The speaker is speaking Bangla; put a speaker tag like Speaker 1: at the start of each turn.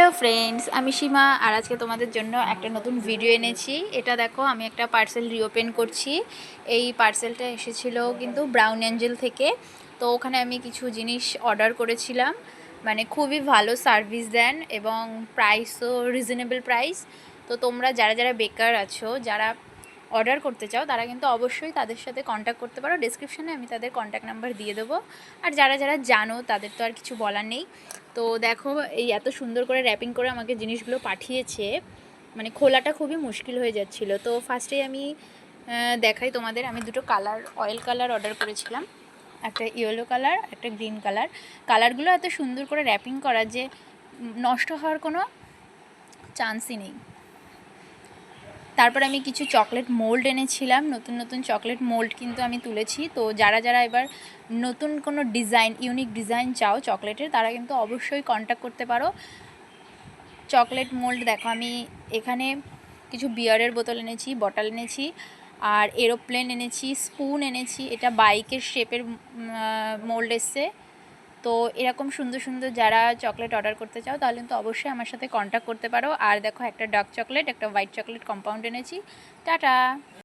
Speaker 1: হ্যালো ফ্রেন্ডস, আমি সীমা আর আজকে তোমাদের জন্য একটা নতুন ভিডিও এনেছি। এটা দেখো, আমি একটা পার্সেল রিওপেন করছি। এই পার্সেলটা এসেছিল কিন্তু ব্রাউন অ্যাঞ্জেল থেকে। তো ওখানে আমি কিছু জিনিস অর্ডার করেছিলাম, মানে খুবই ভালো সার্ভিস দেন এবং প্রাইসও রিজনেবল প্রাইস। তো তোমরা যারা যারা বেকার আছো, যারা অর্ডার করতে চাও, তারা কিন্তু অবশ্যই তাদের সাথে কন্ট্যাক্ট করতে পারো। ডেসক্রিপশানে আমি তাদের কন্ট্যাক্ট নাম্বার দিয়ে দেবো। আর যারা যারা জানো তাদের তো আর কিছু বলার নেই। তো দেখো, এই এত সুন্দর করে র্যাপিং করে আমাকে জিনিসগুলো পাঠিয়েছে, মানে খোলাটা খুবই মুশকিল হয়ে যাচ্ছিলো। তো ফার্স্টেই আমি দেখাই তোমাদের, আমি দুটো কালার, অয়েল কালার অর্ডার করেছিলাম, একটা ইয়েলো কালার, একটা গ্রিন কালার। কালারগুলো এত সুন্দর করে র্যাপিং করা যে নষ্ট হওয়ার কোনো চান্সই নেই। তারপর আমি কিছু চকলেট মোল্ড এনেছিলাম, নতুন নতুন চকলেট মোল্ড কিন্তু আমি তুলেছি। তো যারা যারা এবার নতুন কোনো ডিজাইন, ইউনিক ডিজাইন চাও চকলেটের, তারা কিন্তু অবশ্যই কন্ট্যাক্ট করতে পারো। চকলেট মোল্ড দেখো, আমি এখানে কিছু বিয়ারের বোতল এনেছি, বটল এনেছি, আর এরোপ্লেন এনেছি, স্পুন এনেছি। এটা বাইকের শেপের মোল্ড এসছে। তো এরকম সুন্দর সুন্দর যারা চকলেট অর্ডার করতে চাও, তাহলে কিন্তু অবশ্যই আমার সাথে কন্ট্যাক্ট করতে পারো। আর দেখো, একটা ডার্ক চকলেট, একটা হোয়াইট চকলেট কম্পাউন্ড এনেছি। টাটা।